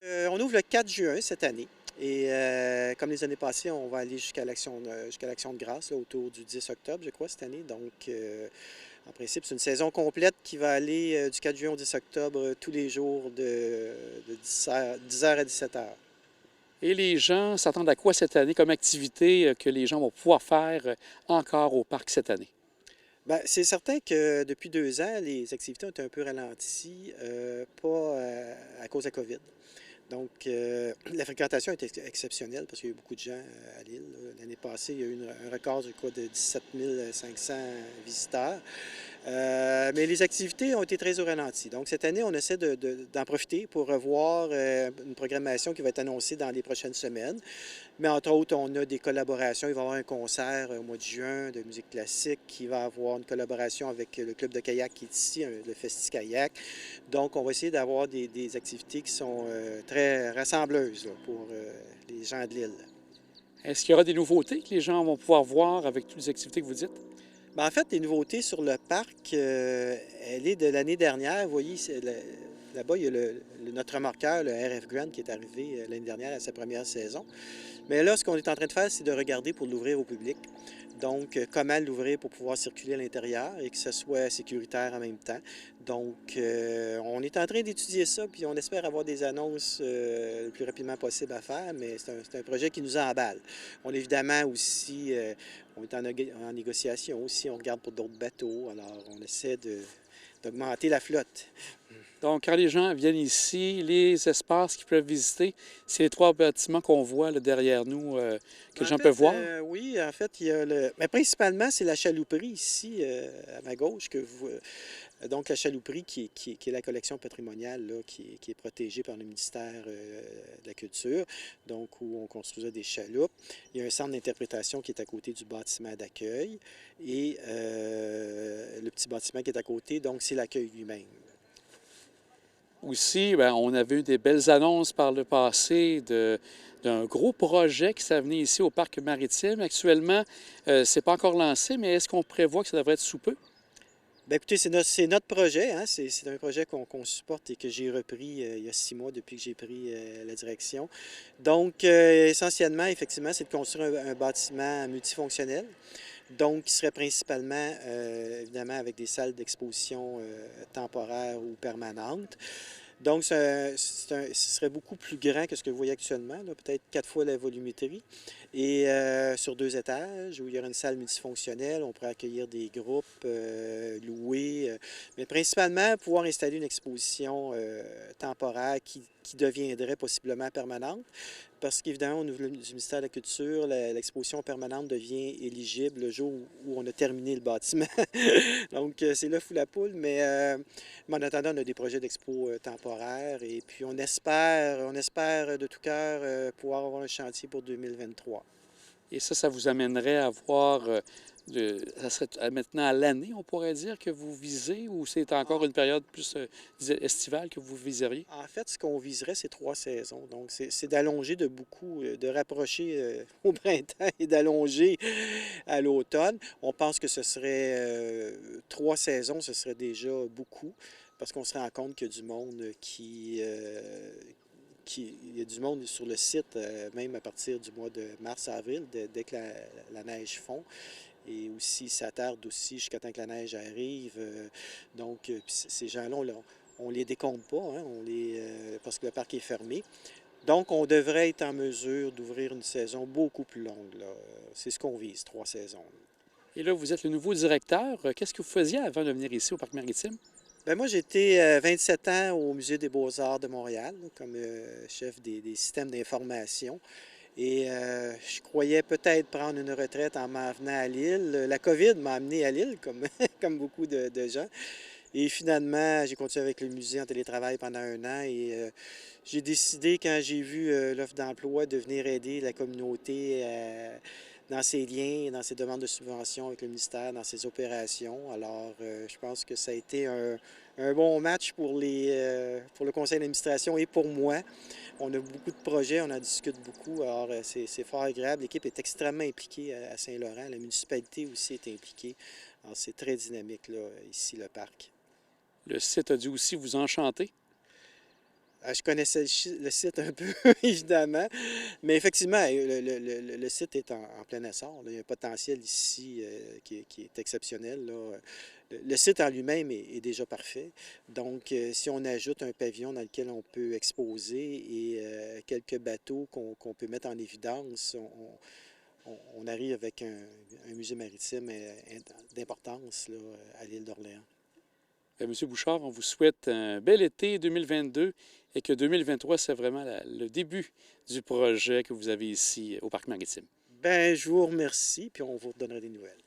On ouvre le 4 juin cette année. Et comme les années passées, on va aller jusqu'à l'Action de grâce, là, autour du 10 octobre, je crois, cette année. Donc, en principe, c'est une saison complète qui va aller du 4 juin au 10 octobre, tous les jours de 10h à 17h. Et les gens s'attendent à quoi cette année comme activité que les gens vont pouvoir faire encore au parc cette année? Ben, c'est certain que depuis 2 ans, les activités ont été un peu ralenties, pas à cause de la COVID. Donc, la fréquentation est exceptionnelle parce qu'il y a eu beaucoup de gens à Lille. L'année passée, il y a eu un record, je crois, de 17 500 visiteurs. Mais les activités ont été très au ralenti. Donc, cette année, on essaie d'en profiter pour revoir une programmation qui va être annoncée dans les prochaines semaines. Mais entre autres, on a des collaborations. Il va y avoir un concert au mois de juin de musique classique. Il va y avoir une collaboration avec le club de kayak qui est ici, le Festi Kayak. Donc, on va essayer d'avoir des activités qui sont très rassembleuses là, pour les gens de l'île. Est-ce qu'il y aura des nouveautés que les gens vont pouvoir voir avec toutes les activités que vous dites? Ben, en fait, les nouveautés sur le parc, elle est de l'année dernière. Vous voyez, là-bas, il y a notre remorqueur, le RF Grand, qui est arrivé l'année dernière à sa première saison. Mais là, ce qu'on est en train de faire, c'est de regarder pour l'ouvrir au public. Donc, comment l'ouvrir pour pouvoir circuler à l'intérieur et que ce soit sécuritaire en même temps. Donc, on est en train d'étudier ça, puis on espère avoir des annonces le plus rapidement possible à faire, mais c'est un projet qui nous emballe. On est évidemment aussi, on est en négociation aussi, on regarde pour d'autres bateaux, alors on essaie d'augmenter la flotte. Donc, quand les gens viennent ici, les espaces qu'ils peuvent visiter, c'est les trois bâtiments qu'on voit là, derrière nous que les En gens fait, peuvent voir. oui, en fait, il y a le. Mais principalement, c'est la chalouperie ici, à ma gauche, donc la chalouperie qui est la collection patrimoniale là, qui est protégée par le ministère de la Culture, donc où on construisait des chaloupes. Il y a un centre d'interprétation qui est à côté du bâtiment d'accueil et le petit bâtiment qui est à côté, donc c'est l'accueil lui-même. Aussi, bien, on avait eu des belles annonces par le passé d'un gros projet qui s'est venu ici au parc maritime. Actuellement, c'est pas encore lancé, mais est-ce qu'on prévoit que ça devrait être sous peu? Bien, écoutez, c'est notre projet, hein? C'est un projet qu'on supporte et que j'ai repris il y a 6 mois depuis que j'ai pris la direction. Donc, essentiellement, effectivement, c'est de construire un bâtiment multifonctionnel, donc qui serait principalement, évidemment, avec des salles d'exposition temporaires ou permanentes. Donc, ce serait beaucoup plus grand que ce que vous voyez actuellement, là, peut-être 4 fois la volumétrie. Et sur 2 étages, où il y aura une salle multifonctionnelle, on pourrait accueillir des groupes, louer, mais principalement pouvoir installer une exposition temporaire qui deviendrait possiblement permanente. Parce qu'évidemment, au niveau du ministère de la Culture, l'exposition permanente devient éligible le jour où on a terminé le bâtiment. Donc, c'est là fou la poule, mais en attendant, on a des projets d'expo temporaires et puis on espère de tout cœur pouvoir avoir un chantier pour 2023. Et ça vous amènerait à voir, ça serait maintenant à l'année, on pourrait dire, que vous visez, ou c'est encore En, une période plus estivale que vous viseriez? en fait, ce qu'on viserait, c'est 3 saisons. Donc, c'est d'allonger de beaucoup, de rapprocher au printemps et d'allonger à l'automne. On pense que ce serait 3 saisons, ce serait déjà beaucoup, parce qu'on se rend compte qu'il y a du monde il y a du monde sur le site, même à partir du mois de mars-avril, dès que la neige fond. Et aussi, ça tarde aussi jusqu'à temps que la neige arrive. Donc, ces gens-là, on les décompte pas, hein, parce que le parc est fermé. Donc, on devrait être en mesure d'ouvrir une saison beaucoup plus longue, là. C'est ce qu'on vise, 3 saisons. Et là, vous êtes le nouveau directeur. Qu'est-ce que vous faisiez avant de venir ici au parc maritime? Ben moi, j'ai été 27 ans au Musée des beaux-arts de Montréal, là, comme chef des systèmes d'information. Et je croyais peut-être prendre une retraite en m'en venant à Lille. La COVID m'a amené à Lille, comme, comme beaucoup de gens. Et finalement, j'ai continué avec le musée en télétravail pendant un an et j'ai décidé, quand j'ai vu l'offre d'emploi, de venir aider la communauté dans ses liens, dans ses demandes de subventions avec le ministère, dans ses opérations. Alors, je pense que ça a été un bon match pour le conseil d'administration et pour moi. On a beaucoup de projets, on en discute beaucoup. Alors, c'est fort agréable. L'équipe est extrêmement impliquée à Saint-Laurent. La municipalité aussi est impliquée. Alors, c'est très dynamique, là, ici, le parc. Le site a dû aussi vous enchanter. Je connaissais le site un peu, évidemment, mais effectivement, le site est en plein essor, là. Il y a un potentiel ici qui est exceptionnel, là. Le site en lui-même est déjà parfait. Donc, si on ajoute un pavillon dans lequel on peut exposer et quelques bateaux qu'on peut mettre en évidence, on arrive avec un musée maritime d'importance là, à l'île d'Orléans. Monsieur Bouchard, on vous souhaite un bel été 2022 et que 2023, c'est vraiment le début du projet que vous avez ici au Parc maritime. Ben, je vous remercie, puis on vous redonnera des nouvelles.